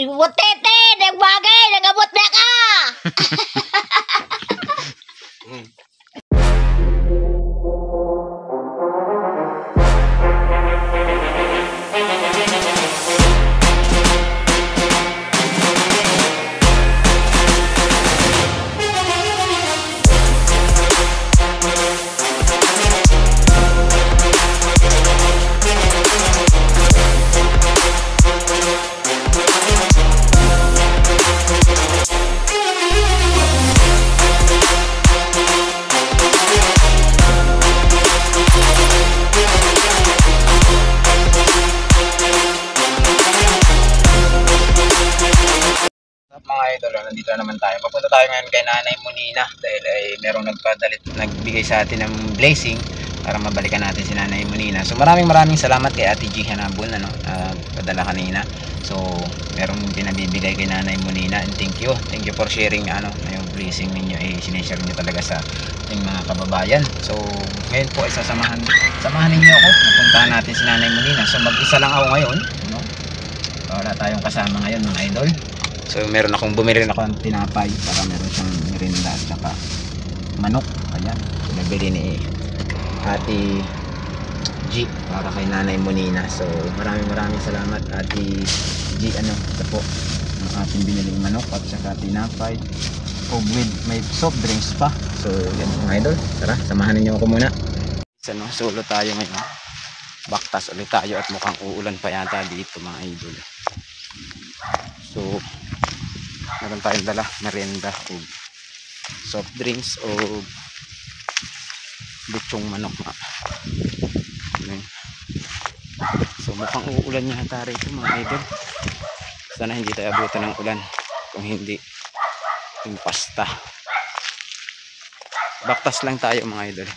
Iwotete, nagbagay, nagabot na ka! Mga idol, nandito naman tayo. Papunta tayo ngayon kay Nanay Monina dahil ay merong nagbigay sa atin ng blessing para mabalikan natin si Nanay Monina. So maraming salamat kay Ate G Hanabon, padala kanina. So merong pinabibigay kay Nanay Monina, and thank you for sharing yung blessing ninyo, sineshare niyo talaga sa ating mga kababayan. So ngayon po ay samahan ninyo ako, napuntahan natin si Nanay Monina. So mag-isa lang ako ngayon, wala tayong kasama ngayon mga idol. So meron akong bumili ng tinapay para meron siyang merinda at saka manok. Ayan, nabili ni Ate G para kay Nanay Monina. So maraming salamat Ate G. Ito po ang ating biniling manok at saka tinapay with may soft drinks pa. So yan mga idol, tara samahan niyo ako muna. Solo tayo ngayon. Baktas ulit tayo at mukhang uulan pa yata dito mga idol. So meron tayong dala merienda o soft drinks o lechong manok na. So mukhang uulan yata rito mga idol. Sana hindi tayo abutan ng ulan, kung hindi yung pasta. Baktas lang tayo mga idol.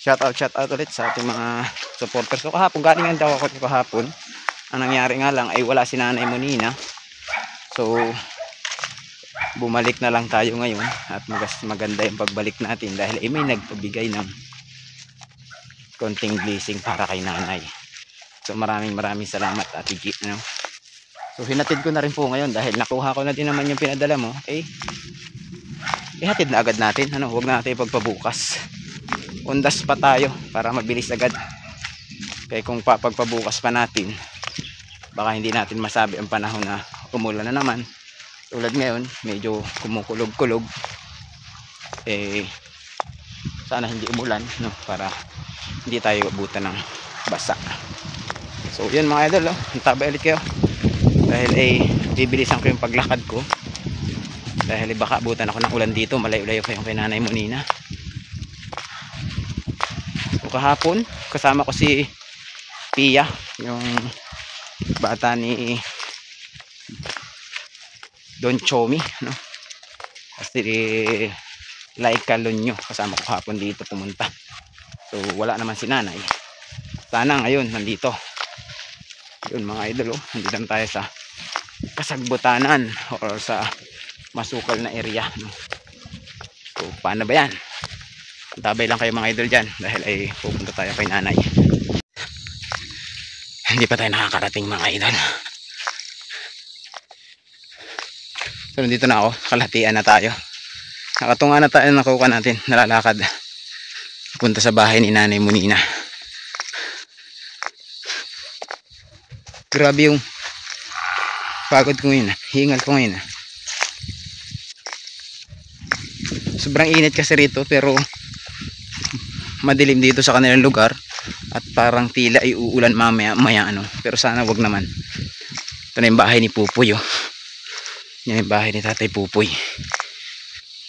Shout out ulit sa ating mga supporters. So kahapon, galingan daw ako kahapon. Ang nangyari nga lang ay wala si Nanay Monina. So bumalik na lang tayo ngayon at maganda yung pagbalik natin dahil may nagpabigay ng konting blessing para kay nanay. So maraming salamat Ate G. So hinatid ko na rin po ngayon dahil nakuha ko na din naman yung pinadala mo. Ihatid na agad natin. Huwag na natin pagpabukas. Undas pa tayo para mabilis agad. Kaya kung pagpabukas pa natin, baka hindi natin masabi ang panahon na umulan na naman. Tulad ngayon, medyo kumukulog-kulog. Sana hindi umulan, para hindi tayo abutan ng basa. So yun mga idol, antabay ulit kayo. Dahil bibilisan ko yung paglakad ko. Dahil baka abutan ako ng ulan dito, malayo-layo pa yung kay Nanay Monina. So kahapon, kasama ko si Pia, yung bata ni Don Chomi, kasi Laika Lonyo, kasama ko hapon dito pumunta. So wala naman si nanay. Sana ngayon nandito. Yun mga idol, nandito lang tayo sa Kasagbutanan or sa masukal na area. So paano ba yan? Tabay lang kayo mga idol dyan dahil pupunta tayo kay nanay. Hindi pa tayo nakakarating mga idol. So nandito na ako, kalahatian na tayo. Nakatunga na tayo, nakuha natin, nalalakad punta sa bahay ni Nanay Monina. Grabe yung pagod ko ngayon, hingal ko ngayon. Sobrang init kasi rito pero madilim dito sa kanilang lugar at parang tila ay uulan mamaya pero sana wag naman. Ito na yung bahay ni Pupoy. Yan yung bahay ni Tatay Pupoy.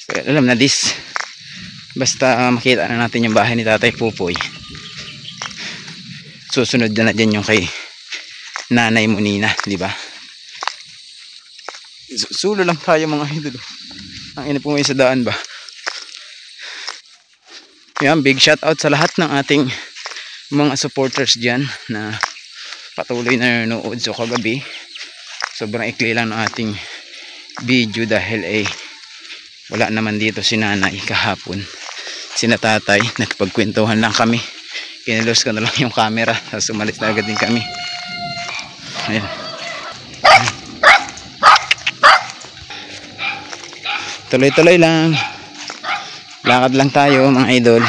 So, alam na this. Basta makita na natin yung bahay ni Tatay Pupoy, susunod na dyan yung kay Nanay Monina, di ba? Sulo lang tayo mga idol. Ang ina po ngayon sa daan ba? Yan, big shout out sa lahat ng ating mga supporters dyan na patuloy na nanonood. So kagabi, sobrang ikli lang ng ating video dahil wala naman dito si nanay kahapon. Sina tatay, nagpagkwentuhan lang kami. Kinilos ko na lang yung camera, tapos umalis na agad din kami. Ayan. tuloy-tuloy lang. Lakad lang tayo mga idol.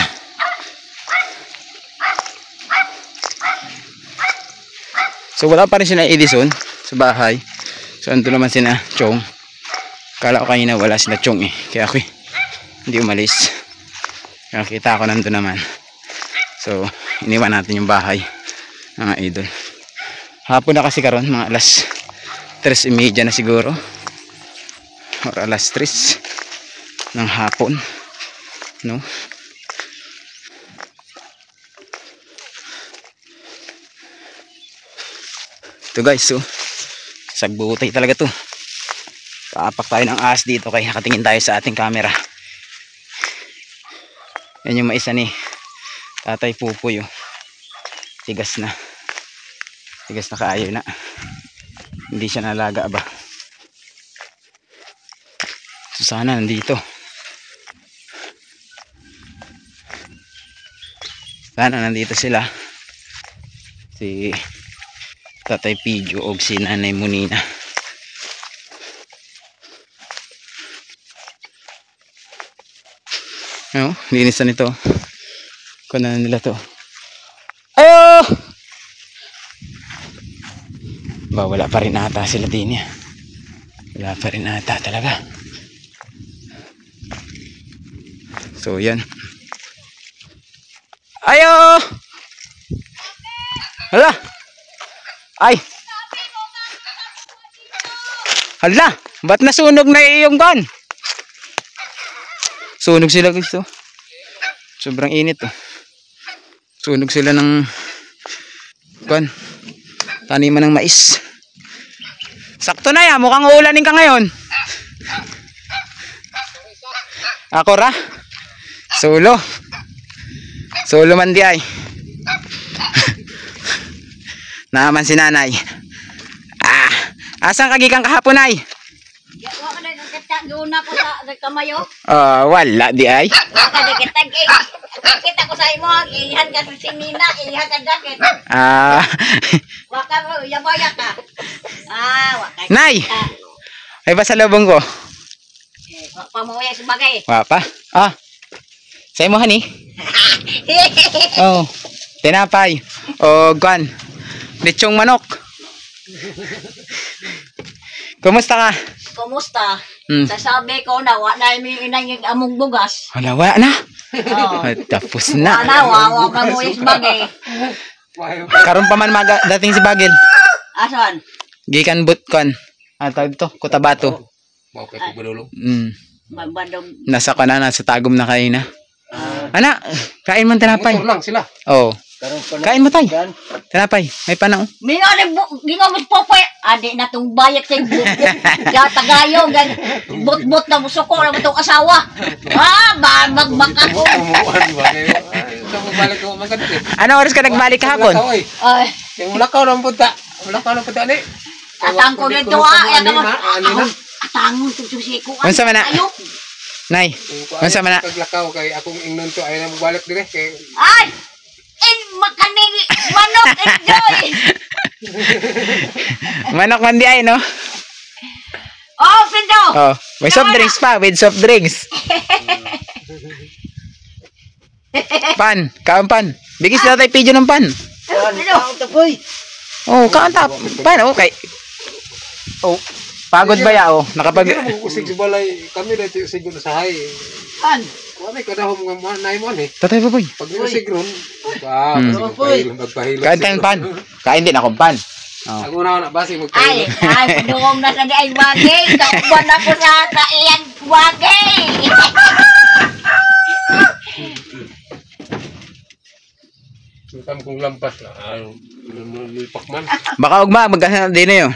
So wala pa rin sila Edison sa bahay. So ando naman sila Chong. Kala ko kanina wala sila Chong eh. Kaya ako hindi umalis. Kaya kita ako nandun naman. So iniwan natin yung bahay mga idol. Hapon na kasi karon, mga alas 3:30 na siguro. Or alas 3 ng hapon. No? Ito guys, so sagbutay talaga to. Kaapak tayo ng ahas dito kaya nakatingin tayo sa ating camera. Yan yung maisa ni Tatay Pupoy. Tigas na. Tigas na kaayo na. Hindi siya nalaga ba. So sana nandito. Sana nandito sila. Si Tatay Pidyo o si Nanay Munina. No, linis na nito. Kuna nila to. Ayo! Ba, wala pa rin ata sila din ya. Wala pa rin ata talaga. So yan. Ayo! Hala! Ay! Hala! Ba't nasunog na iyong kan? Sunog sila guys. Sobrang init oh. Sunog sila ng kan. Taniman ng mais. Sakto na ya, mukhang uulanin ka ngayon. Ako ra. Solo. Solo man di ay. Naman si nanay. Asan kagikan kahapon ay? Wa ka nagkita doon ako sa kamayo. Wala di ay. Wa ka nagkita kita ko sa imo, ihan ka sa sinina, ihan ka dakit. Wa ka yabaya ka. Wa ka. Nay. Ay pasalubong ko. Wa pa mo ya sebagay. Wa pa. Sa imo hani. Oh, tinapay. O gan. Lechong manok. Kumusta ka? Kumusta? Sasabi ko na wa na mi inang among bugas. Wala na. Oh. Tapos na. Wa ka mo is bagay. Karon pa man dating si Bagel. Asan? Gikan butkan. Tawag to, Cotabato. Okay, pagbalulong. Magbadong. Nasa tagom na kayo na. Ana, kain man tinapay. Motor lang sila. Oo. Kain mo tay. Tinapay, may panao. Mingo gingamit po po. Adi na tong bayak sa bukbuk. Ya tagayo gan bot-bot na musuko na tong asawa. Magbaka ko. Umuan ba kayo? Balik ko magkadto. Ano oras ka nagbalik kahapon? Ay, yung mulakaw ng punta. Mulakaw ng punta ni. atang ko dito atang to siko. Unsa man na? Nay. Unsa man na? Paglakaw kay akong ingnon to ay na mobalik dire kay Ay! Makaning manok enjoy. Manok man di ay no? Oh, Pindo. Oh, may soft drinks pa, with soft drinks. Pan, kaon pan. Bigis na tayo pidyo ng pan. Oh, kaon tap. Pan, okay. Oh, pagod ba ya oh? Nakapag usig sa balay kami dito usig na sa hay. An? Wala kadahom nga nay mo ni. Tatay Pupoy. Pag usig ron. Magpahilo. Kain tayong pan. Kain din akong pan. Oh. Ako na basi mo Ay, padungong na sa di ay wagay. Kauban ako sa iyang wagay. Tam kong lampas na. Lipak man. Baka ugma magkasana din na yun.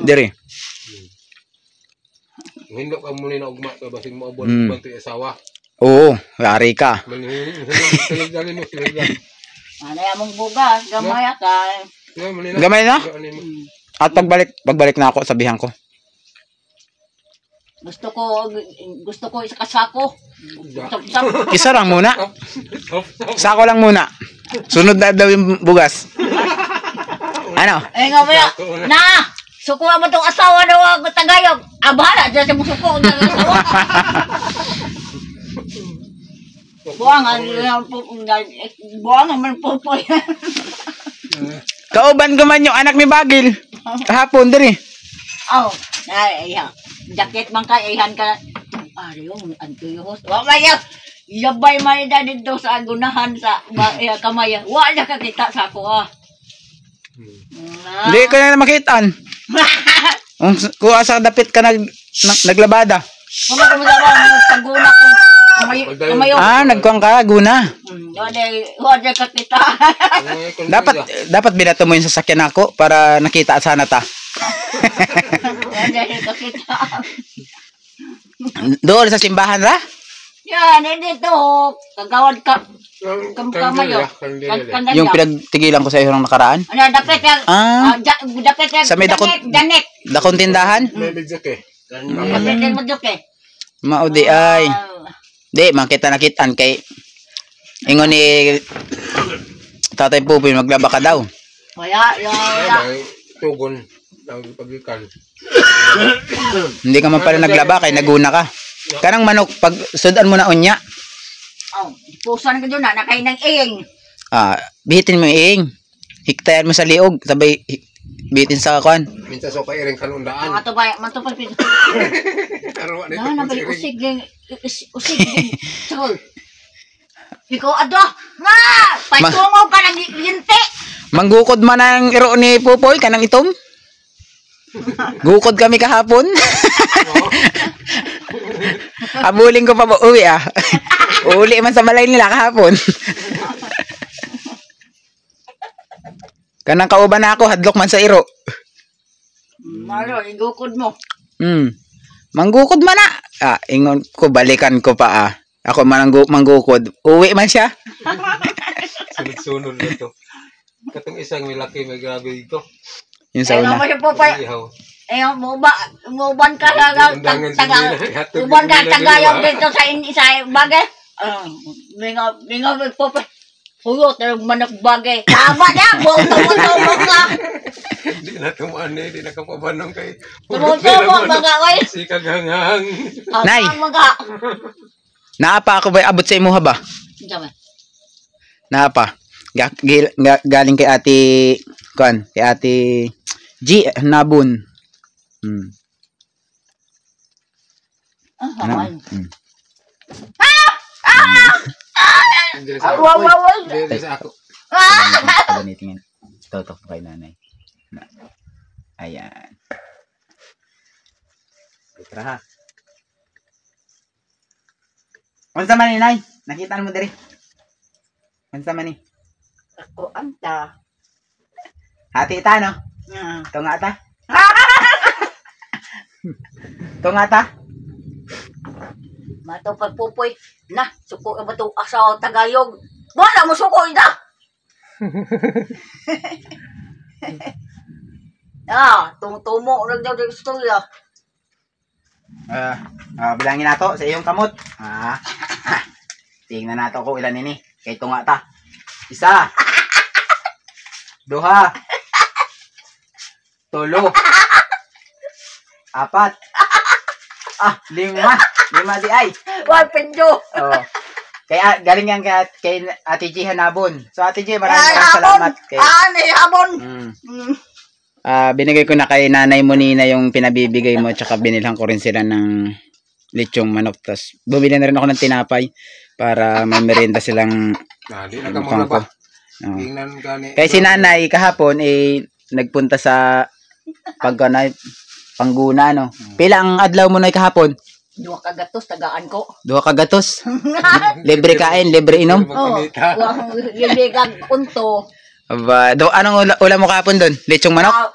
Dire. Hindi ka muna na ugma ka basing mo abon bantu asawa. Oo, yari ka. Talagang mo sila. Ano among bugas, gamay ka. Gamay na? At pagbalik na ako, sabihan ko. Gusto ko isa kasako. Isa lang muna. Sako lang muna. Sunod na daw yung bugas. Ano? Ay nga ba? Na! Suko mo itong asawa na wag tagayog. Bahala dyan sa musuko ng asawa. Buwangan man po. Kauban ko man yung anak ni Bagil. Kahapon diri. Oh, ay, jacket man ka, ihan ka. Ariyo, antuyos. Wa maya. Yabay man ida dito sa agunahan sa kamay. Wa na kakita sa ako ah. Hindi ko na makitaan. Kung asa dapit ka naglabada. Kung mo sa paguna ko. Kamayo. Nagkuang ka, guna. Wala kakita. Dapat binato mo yung sasakyan ako para nakita sana ta. Wala kakita. Doon sa simbahan ra? Yan, dito. Kagawad ka. Kamayo. Yung pinagtigilan ko sa iyo ng nakaraan? Ano, dapat yan. Dapat yan. Sa may dakong tindahan? May bidzak eh. Dapat yan maduk eh. Maudi ay. Di, makita nakitaan kay ingon ni Tatay Pupoy maglaba ka daw. Wala. Tugon. Pagikan. Hindi ka man pala naglaba kay naguna ka. Kanang manok, pag sudan mo na unya. Pusan ka doon na, nakain ng ing. Bihitin mo yung ing. Hiktayan mo sa liog, sabay bihitin sa kwan. Minsan so pa iring kanundaan. Matupal pito. Nabalik usig din. Chol. Ikaw ado. Patungo ka ng yunti. Manggukod man ang iro ni Pupoy, kanang itom. Gukod kami kahapon. Abuling ko pa ba uwi Uli man sa balay nila kahapon. Kanang kauban na ako, hadlok man sa iro. Malo, igukod mo. Manggukod man na. Ingon ko, balikan ko pa Ako man manggukod. Uwi man siya. Sunod-sunod na to. Katong isang milaki may grabe dito. Yung sa una. Muban ka tagayog dito sa bagay. Mingaw po pa. Huyot na manok bagay. Tama na, buong ka. Di na tumane, di na kapabanong kay. Tumutulong mga oy. Si kaganghang. Nay. Naapa ako ba abot sa imuha ba? Naapa. Galing kay Ate Kwan, kay Ate G Nabun. Pagunitingin. Toto kay nanay. Ayan. Itra ha. Unsa man ni nay? Nakita mo diri? Unsa man ni? Ako anta. Hati ta no? Tunga ta. Tunga ta. Mato pagpupoy na suko ba to asaw tagayog. Wala mo suko ida. Tumutumo lang daw dito istorya. Bilangin nato sa iyong kamot. Tingnan nato ko ilan ini. Kay tunga ta. 1 2 3 4 5 5 di ay. Wag penjo. Kaya galing yan kay Ate G Hanabon. So Ate G, maraming salamat kay habon. Binigay ko na kay Nanay Monina yung pinabibigay mo, tsaka binilhan ko rin sila ng lechong manok. Tas bumili na rin ako ng tinapay para may merienda silang mukhang ko. Kaya si Nanay kahapon nagpunta sa Pangguna no. Pilang adlaw mo na kahapon? 2 kagatos tagaan ko. 2 kagatos. Libre kain, libre inom. Libre kag punto. Aba, anong ulam mo kahapon doon? Lechong manok?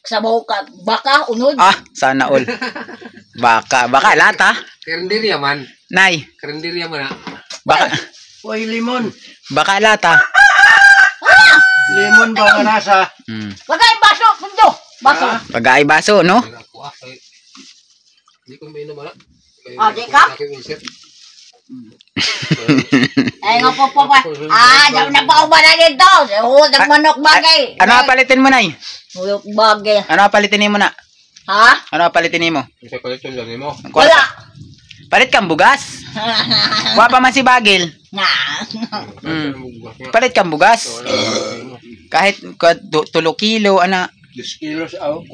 Sabaw ka baka unod. Sana all. Baka lata. Karinderya man. Nay. Karinderya man Baka. Oy, limon. Baka lata. Lemon ba nga nasa? Bagay baso, pundo. Baso. Bagay baso, no? Hindi ko may naman. Di ka? Ay, nga po. Nagpauba na dito. Nagmanok bagay. Ano palitin mo, Nay? Uyok bagay. Ano palitin mo na? Ha? Ano palitin mo? Isa palit yung lang mo. Wala. Palit kang bugas. Wa pa man si Bagil. Na. Palit kang bugas. Kahit 2 kilo, ana. 2 kilos, 4,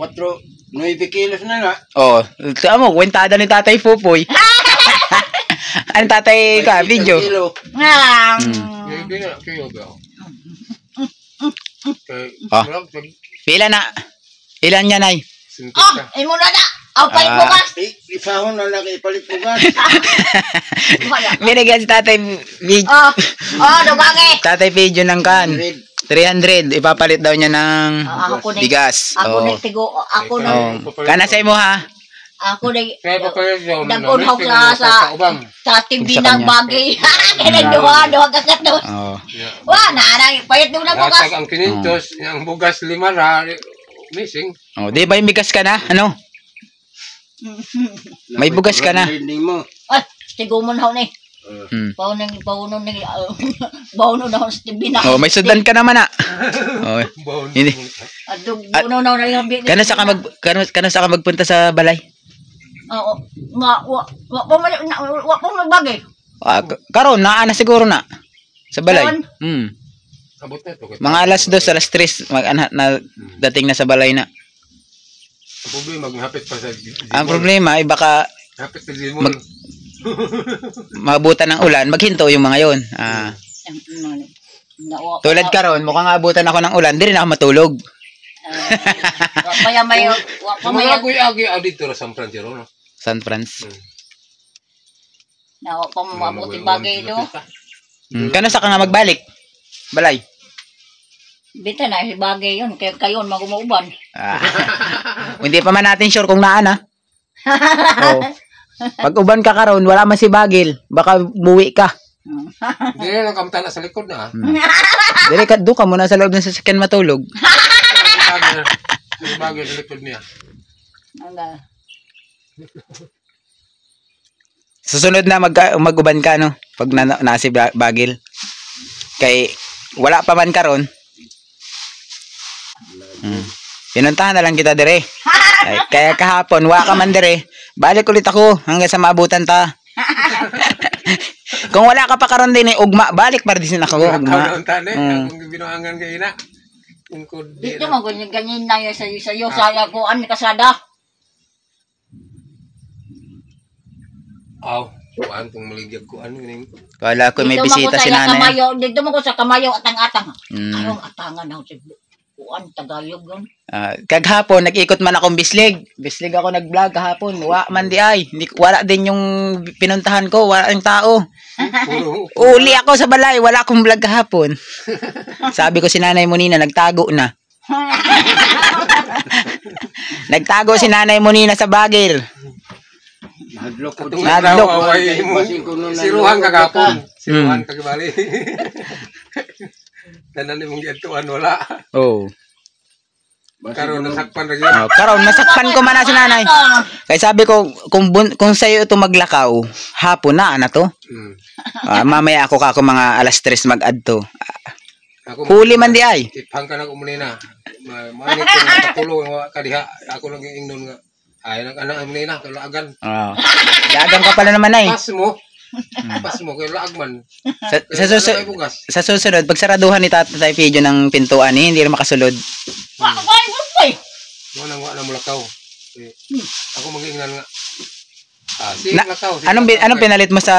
9 kilos na na. Oh, tama mo, kwentada ni Tatay Pupoy. Ano tatay ka, video? Kilo. Na. Hindi na, kayo ba? Oh. Pila na? Ilan yan, Nay? Imo na. Palit bukas. Isahon na laki, ipalit bugas. Binigyan si Tatay video. Bagay. Tatay video ng kan. 300. Ipapalit daw niya ng bigas. Ako na tigo. Ako na. Kana sa imo ha? Ako na. Kaya pa kayo yung Nag-unhok sa TV ng bagay. Kaya duha ka katos. Wala na. Payat mo na bukas. Latag ang 500, ang bugas 5 ra, missing. Oh, di ba yung bigas ka na? Ano? May bugas ka na. Ay, tigo mo na ni. Baunon na sa TV na. Oh, may sudan ka naman ah. Oh. Hindi. Baunon na yung bigas. Kana sa ka magpunta sa balay? Oo. Wa pa magbagay. Karon naa na siguro na sa balay. Abot na to. Mga alas 2, alas 3 na dating na sa balay na. Ang problema maghapit pa sa Ang problema ay baka hapit sa Zimon. Maabutan ng ulan, maghinto yung mga yon. Tulad karon, mukhang abutan ako ng ulan, di rin ako matulog. Pamaya. Agi dito sa San Francisco, no? San Francisco. Na pa mabuti bagay do. Kano sa ka nga magbalik? Balay. Bita na si bagay yun, kaya kayon magumuuban. Hindi pa man natin sure kung naan ha. Oh. Pag uban ka karon, wala man si Bagil, baka buwi ka. Hindi na kamta na sa likod na. Dire ka ka muna sa loob ng sasakyan matulog. Bagay sa likod niya. Susunod na mag-uban ka no, pag na si Bagil. Kay wala pa man karon. Pinuntahan na lang kita dire. Kaya kahapon wa ka man dire. Balik ulit ako hanggang sa maabutan ta. Kung wala ka pa karon din ugma, balik pa din ako ugma. Kung binuangan kay ina. Dito mo ganyan na yung sayo saya ko an kasada. Aw, kuan kung maligag ko ano ning. Kala ko may bisita si nanay. Dito mo ko sa kamayo atang-atang. Anong atangan na si kuan Tagalog yun. Kaghapon nag-ikot man akong Bislig. Bislig ako nag-vlog kahapon. Wa man di ay. Wala din yung pinuntahan ko, wala yung tao. Uli ako sa balay, wala akong vlog kahapon. Sabi ko si Nanay Monina nagtago na. Nagtago si Nanay Monina sa Bagil. Hadlok. Siruhan kagapon. Siruhan kagabali. Tanan mong gituan wala. Oh. Karon nasakpan ra gyud. Karon nasakpan ko man na si nanay. Kay sabi ko kung sayo ito maglakaw, hapon na to. Mamaya ako mga alas 3 mag-adto. Huli man di ay. Tipang ka na kumunina. Manit ko matulong kadiha. Ako lang ingnon nga. Ay nang anak kumunina kalagan. Dagang ka pala naman ay. Pas mo kay laagman. Sa susunod pag saraduhan ni Tatay Pidio ng pintuan hindi na makasulod. Wala na mulakaw. Ako mag-ingnan nga. Lakaw. Anong pinalit mo sa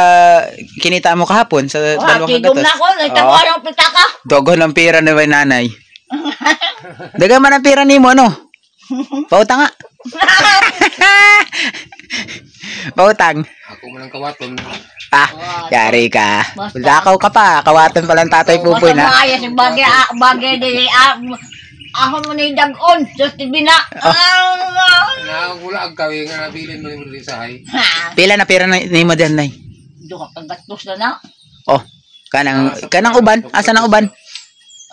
kinita mo kahapon sa dalawang kagatos? Tigom na ako, nagtawarang pitaka. Dogon ang pira na may nanay. Dagan man ang pira nimo ano? Pautang nga. Pautang. Ako man ang kawaton. Yari ka. Lakaw ka pa. Kawaton pa lang Tatay Pupoy na. Maayos yung bagay din. Ako mo na yung dagon. Just ibina. Nakakula ang kawin nga nabilin mo yung risahay. Pila na pira na ni mo dyan, Nay? Doon ka paggatos na na. Oh, kanang uban. Asa na uban?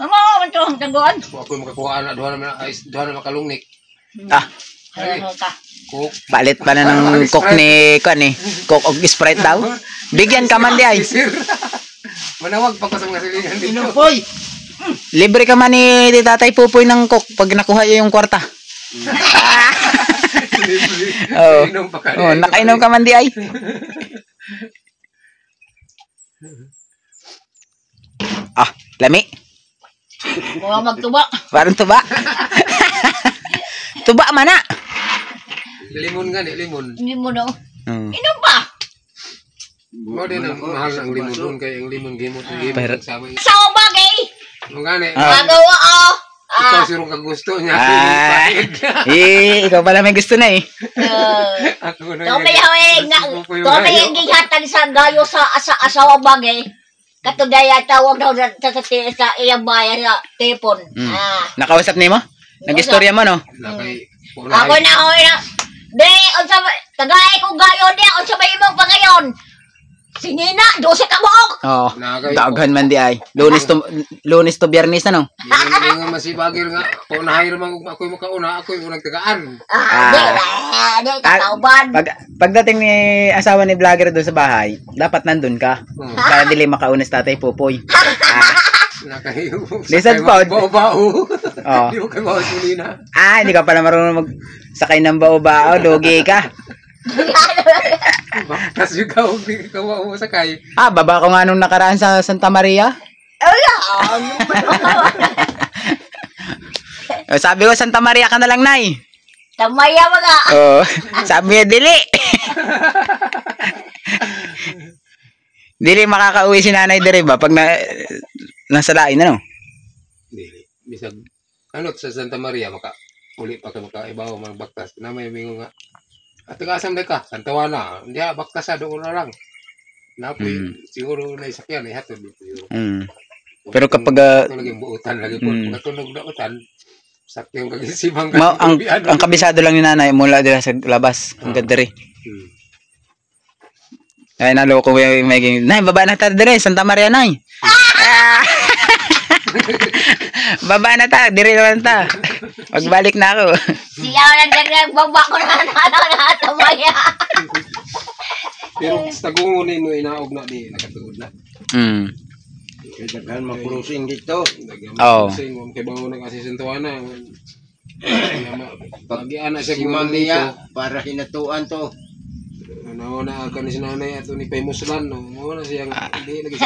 Ano mo ito ang dagon? Ako yung makakuha na. Duha na makalungnik. Ano ka? Coke. Palit pa na ng Coke ni Kwan eh. Coke o Sprite daw. Bigyan ka man di ay. Sir. Manawag pa ko sa mga silingan dito. Inupoy. Libre ka man ni Tatay Pupoy ng Coke pag nakuha yung kwarta. Oo. Inom pa ka. Oh, nakainom ka man di ay. Ah, lami. Mga magtuba. Parang tuba. Tuba man na. Limon nga ni, limon. Hindi mo daw. Hmm. Inom pa. Mo din ang mahal ang limon doon kay ang limon gimot Pero- sama. Sa bagay. Mo gani. Magawa oh. Ikaw sirong kagusto niya. Ah. Ikaw pala may gusto na eh. Ako na. Tomay hawig na. Tomay yung gihatan sa gayo sa asawa bagay. Katudaya tawag daw sa iyang bayan sa tepon. Nakausap ni mo? Nag-istorya mo no? Nakay. Ako na ako na. De, unsa ba tagay ko gayo de unsa ba imong pangayon? Sinina, 12 ka buok. Oo. Nakay. Daghan man di ay. Lunes to Biyernes na no? Hindi nga masibagir nga. Kung nahir man ako yung makauna, ako yung unang tagaan. De katawban. Pagdating ni asawa ni vlogger doon sa bahay, dapat nandun ka. Para dili makaunas Tatay Pupoy. Nakahiyo. Listen po. Bao-bao. Oo. Hindi mo kayo makasulina. Hindi ka pala marunong magsakay ng bao-bao. Lugi ka. Baktas yung kaw, hindi ka sakay. Baba ko nga nung nakaraan sa Santa Maria. Sabi ko, Santa Maria ka na lang, Nay. Tamaya mga. Oo. Sabi niya, dili. Dili makakauwi si Nanay dire ba? Pag nasa lain, ano? Hindi. Bisag, sa Santa Maria, uli pa ka makaibaw, mga baktas. Na may mingo nga. At tagasam na ka, Santawana. Hindi baktas doon na lang. Napoy, siguro na isakyan, hatod dito. Pero kapag... Ito lagi buutan, lagi po. Pagkatunog na utan, sakto yung kagisimang ang kabisado lang ni Nanay mula dila sa labas. Ang ganda rin. Ay, naloko ko yung may Nay, baba na tayo dire, Santa Maria, Nay. Baba na ta, dire naman ta. Magbalik na ako. Siya lang baba ko na tamaya. Pero sa tagungunin mo, inaog na di, nakatugod na. Kaya daghan makrusing dito. Oo. Kaya bago na kasi Santawana. Pag-iana siya Si Mamia para hinatuan to. Nauna ka ni sinanay ato ni Paymuslan. Nauna siyang hindi lagi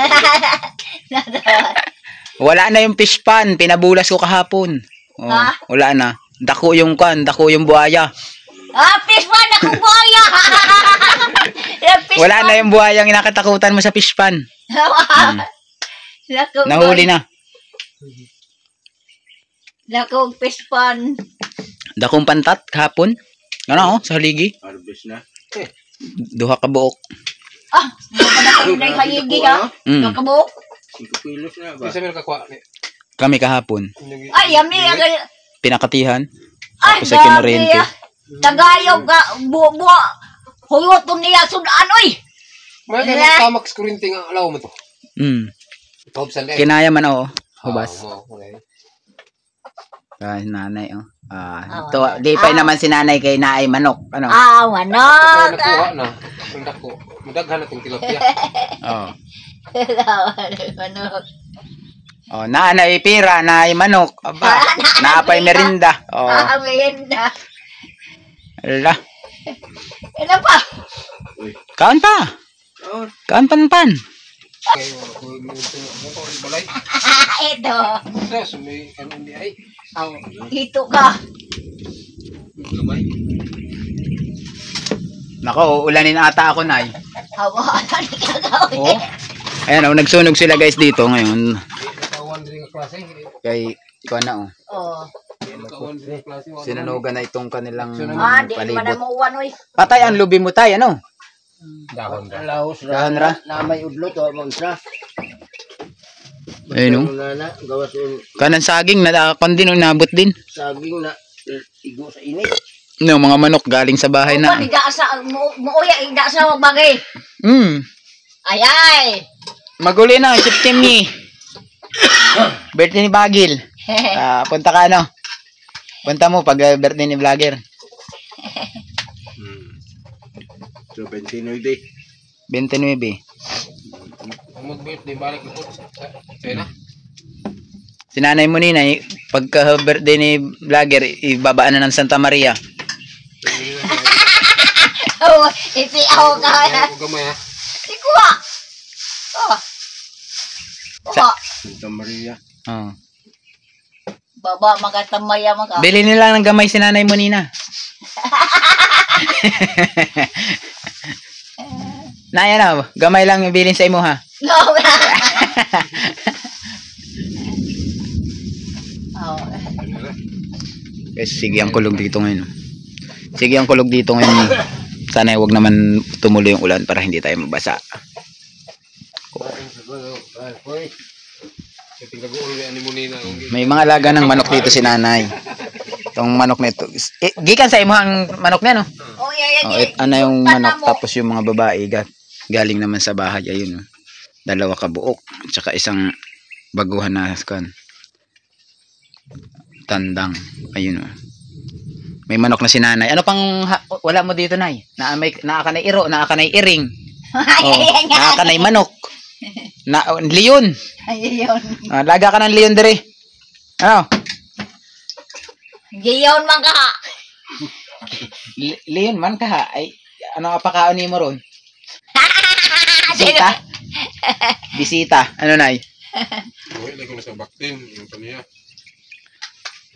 Wala na yung fish pan, pinabulas ko kahapon. Wala na. Dako yung buhaya. Fish pan akong buhaya. Wala na yung buhayang inakatakutan mo sa fish pan. Nahuli na. Lakong fish pan. Dakong pantat kahapon. Ano sa haligi? Harvest na. Duha ka buok. Hindi na hayigi ha. Nakabuk. 5 kilos na ba? Kasi meron kakwa. Kami kahapon. Ay, yami. Pinakatihan. Ay, Tapos ay kinurente. Tagayog ka. Buwa. Huyotong niya sunaan. Uy. May ganun tamax kurinting ang alaw mo to. Tobsan din. Kinaya man ako. Hubas. Okay. Nanay di pa naman si Nanay kay Naay manok. Ano? Manok. Nakuha na. Ang dako. Madaghan na itong tilapia. Manok. Nanay pira, Naay manok. Aba, naapay merinda. Merinda. Ala. Ano pa? Kaon pa. Kaon pan. Balay. Ito. Sa may ano ni ay. Ito ka. Gamay. Nako, ulanin ata ako, Nay. Hawa, ano ka gawin? Ayan, nagsunog sila guys dito ngayon. Kawan din ang klase. Kay ikaw na Kawan din ang klase. Sinunugan na itong kanilang Di man na palibot. mo uwan, uy. Patay ang lubi mo tayo, ano? Dahon ra. Laos Dahon ra. na may udlo to among sa. Ayun, Na gawas yung Kanan saging, nakakon din, nabot din. saging na igo sa init. No, mga manok galing sa bahay na. Muuya, igda sa bagay. Ay. Maguli na, September. Birthday ni Bagil. Punta ka, ano? Punta mo pag birthday ni vlogger. So, 29. 29. Kung mag-birthday, balik ko sa China. Si Nanay Monina, pagka birthday ni vlogger, ibabaan na ng Santa Maria. Oh, iti ako ka. Huwag gamay ha. Ikuha. Oh. Kuha. Santa Maria. Oh. Baba, magatamaya mga. Bili nila ng gamay si Nanay Monina. Naya na, gamay lang yung bilin sa imo ha. No. Oh. Sige ang kulog dito ngayon. Sige ang kulog dito ngayon. Sana wag naman tumuloy yung ulan para hindi tayo mabasa. May mga alaga ng manok dito si Nanay. Itong manok na ito. Gikan sa imo ang manok niya no? Oh, yeah. Ano yung manok tapos yung mga babae galing naman sa bahay. Ayun, 2 kabuok at saka isang baguhan na tandang. Ayun. May manok na si Nanay. Ano pang wala mo dito, Nay? Naakanay iro, naakanay iring. Naakanay manok. Leon. Ayun. Laga ka ng leon dire. Ano? Giyon man ka. Leon man ka ha. Ay, ano ka pakaon mo ron? Bisita? Bisita. Ano, Nay? Huwag ko na sa baktin. Yung kaniya.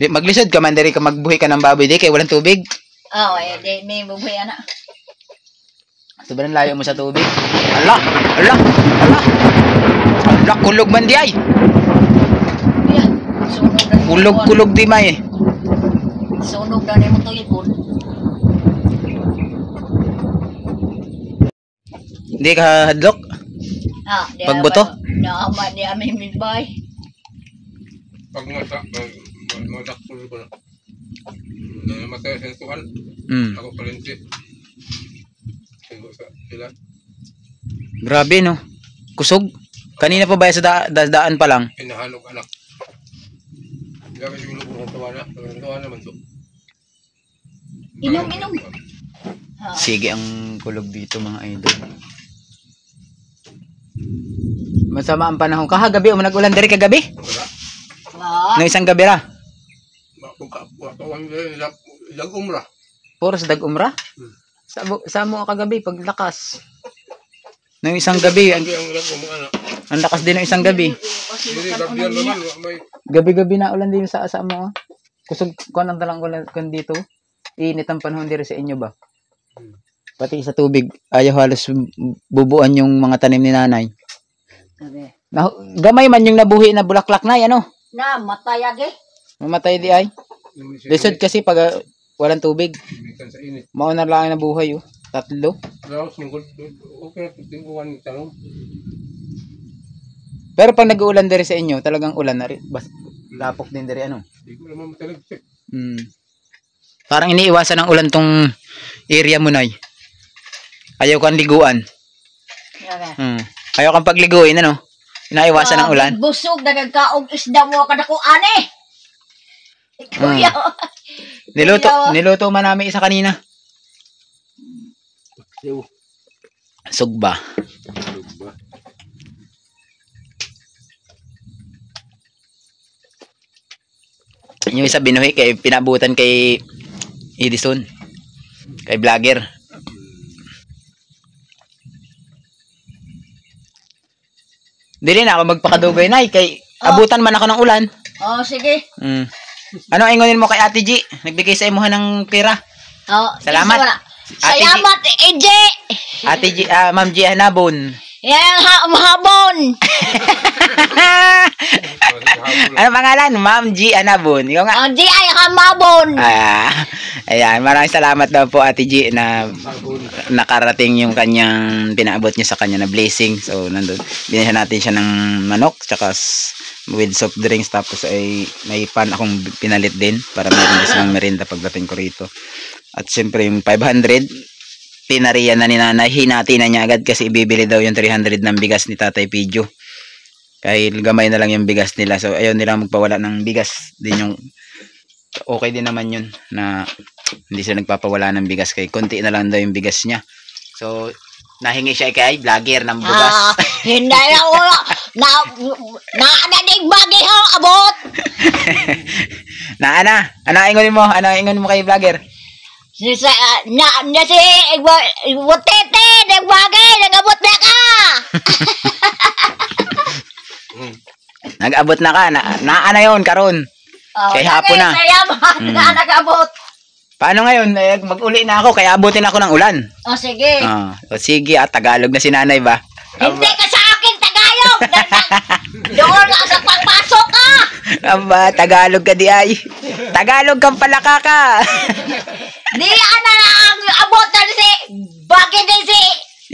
Maglisod ka man, dari ka magbuhay ka ng baboy, di kay walang tubig. Oh, di may bubuhay na. Sobrang layo mo sa tubig. Ala! Kulog man di ay. Yeah. Sunog na. Kulog di may. Sunog na ni mo to ipon. Hindi ka hadlok? Pagbuto? Naama di amin midbay. Pag madakpul ko na. Matay sa sukan. Ako palinsi. Sila. Grabe no. Kusog. Kanina pa ba sa daan pa lang? Pinahalog anak. Grabe siguro kung tawa naman to. Inom. Sige ang kulog dito mga idol. Masama ang panahon. Kahagabi o nag-ulan diri kagabi? Wala. No isang gabi ra. Dag-umra. Puro sa dag-umra? Sa mo kagabi paglakas. No isang gabi. Ang lakas din ng isang gabi. Gabi-gabi na ulan din sa mo. Kusog ko nang talang ulan kan dito. Init ang panahon diri sa inyo ba? Pati sa tubig, ayaw halos bubuan yung mga tanim ni Nanay. Gamay man yung nabuhi na bulaklak na, ano? Na, matay agi. Mamatay di ay. Lisod kasi pag walang tubig. Mauna lang na buhay, 3. Pero pag nag-uulan diri sa inyo, talagang ulan na rin. Lapok din diri, ano? Parang iniiwasan ng ulan tong area mo, Nay. Ayaw kang liguan. Ayaw kang pagliguin, ano? Inaiwasan ng ulan. Busog, nagagkaog isda mo kadako ani. Kuya. Niluto man namin isa kanina. Sugba. Yung isa binuhi kay pinabutan kay Edison. Kay vlogger. Dili na ako magpakadugay, Nay, kay abutan man ako ng ulan. Oh, sige. Ano ingonin mo kay Ate G? Nagbigay sa imuhan ng pera. Oh, salamat. Salamat, EJ. Ate G, Ma'am G Hanabon. Yang mahabon. Ano pangalan? Ma'am G Hanabon. Yung nga. G ay hamabon. Ayan, maraming salamat daw po Ate G na nakarating yung kanyang pinaabot niya sa kanya na blessing. So, nandun. Binigyan natin siya ng manok tsaka with soft drinks tapos ay may pan akong pinalit din para meron din silang merinda pagdating ko rito. At siyempre yung 500 pinariyan na ni Nanay, hinati na niya agad kasi ibibili daw yung 300 ng bigas ni Tatay Pidyo. Kahit gamay na lang yung bigas nila. So ayaw nila magpawala ng bigas din yung okay din naman yun na hindi siya nagpapawala ng bigas kay konti na lang daw yung bigas niya. So nahingi siya kay vlogger ng bugas. Hindi na wala. Na ding bagi ho abot. Ano ingon mo kay vlogger? Si si wotete ding bagi nagabot na ka. Nag-abot na ka na yon karon. Kay hapon na. Na nagabot. Paano ngayon? Mag-uli na ako kaya abutin ako ng ulan. O sige. Sige, Tagalog na si nanay ba? Hindi ka sa akin Tagalog. Doon ka sa pagpasok ka. Aba, Tagalog ka di ay. Tagalog kang palaka ka. Di ana na ang abot na si bagi din si.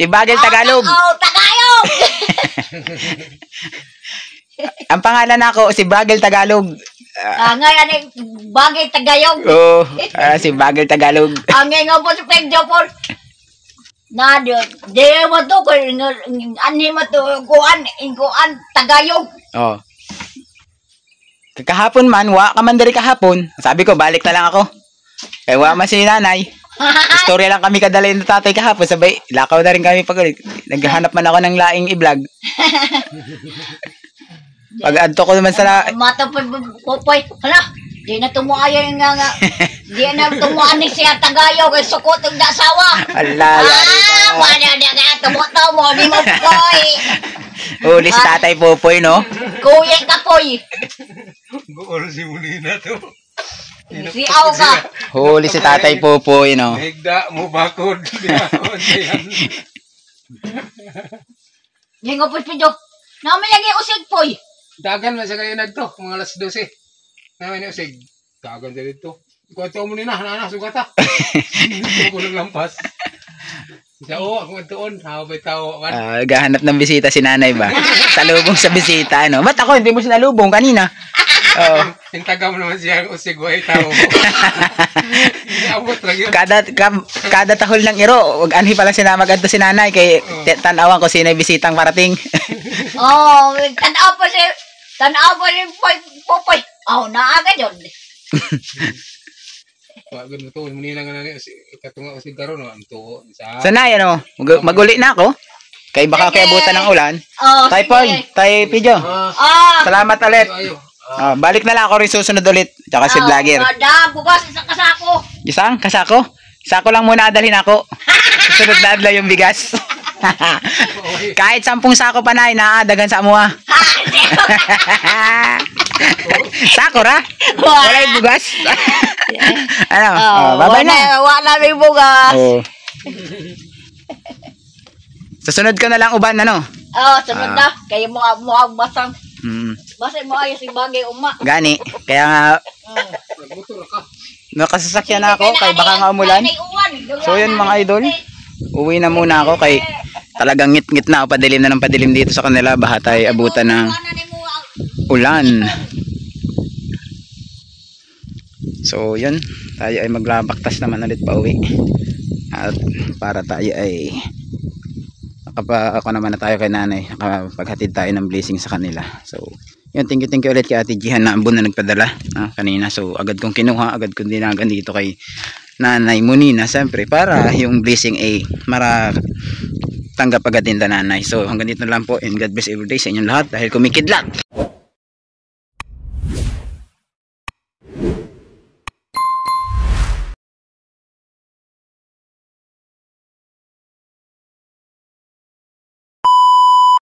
Ibagil Tagalog. Tagalog. Ang pangalan ako si Bagel Tagalog. Ngayon bagay Tagayog. Si Bagel Tagalog. Ang nga po si Pedro po. Na di mo to ko ani mo to kuan Tagayog. Kahapon man, wa ka man diri kahapon. Sabi ko balik na lang ako. Kaya wa man si nanay. Istorya lang kami kadalay ng tatay kahapon. Sabay, lakaw na rin kami pag naghahanap man ako ng laing i-vlog. Pag-adto ko naman sa Mata popoy. Hala, di na tumuayo yung nga. Di na tumuan ni siya Tagayog kay sukot ang dasawa. Ala, wala na nga tumuto mo di mo poy. uli si tatay Popoy, no? Kuya ka poy. Guol si Molina to. Si Aw ka. Huli si tatay Popoy, no? Higda mo bakod. Yung po pido. Namin lagi usig poy. Dagan man sa kayo nagto, mga alas 12. Namin na usig. Dagan din dito. Kuwento mo nina, sugata. Hindi ko naglampas. Ako magtuon, habay tao. Gahanap ng bisita si nanay ba? Salubong sa bisita, no? Ba't ako hindi mo sinalubong kanina? Hintagam naman siya usig way tao. Abot lagi. Kada tahol ng iro, wag anhi pala sinamagad si nanay kay tanawan ko sino bisitang parating. Tanaw po si Popoy. Naaga yun. Wag mo to, munina nga nani katunga usig karon no, amto sa. Sanay ano, maguli na ako. Kay baka kayabutan ng ulan. Tay Poy, tay Pijo. Salamat ulit. Balik na lang ako rin susunod ulit. Tsaka si vlogger. Bukas isang kasako. Isang kasako? Sako lang muna adalhin ako. Susunod na adlaw yung bigas. Kahit 10 sako pa na, inaadagan sa amuha. Sako ra? Wala yung bugas? Ano? Babay na. Wala yung bugas. Susunod ka na lang uban, ano? Sunod na. Kaya mga basang. Basta mo ayos yung bagay uma. Gani. Kaya nga, nakasasakyan na ako kay baka nga umulan. So yun mga idol, uwi na muna ako kay talagang ngit-ngit na ako, padilim na ng padilim dito sa kanila. Baka tayo abutan ng ulan. So yun, tayo ay maglabaktas naman ulit pa uwi. At para tayo ay ako naman na tayo kay nanay, nakapaghatid tayo ng blessing sa kanila. So yun, thank you ulit kay Ate Jihan na ambon na nagpadala kanina. So agad kong kinuha, agad kong dinagan dito kay Nanay Munina, siyempre para yung blessing ay tanggap agad din na nanay. So hanggang dito lang po, and God bless every day sa inyong lahat dahil kumikidlat.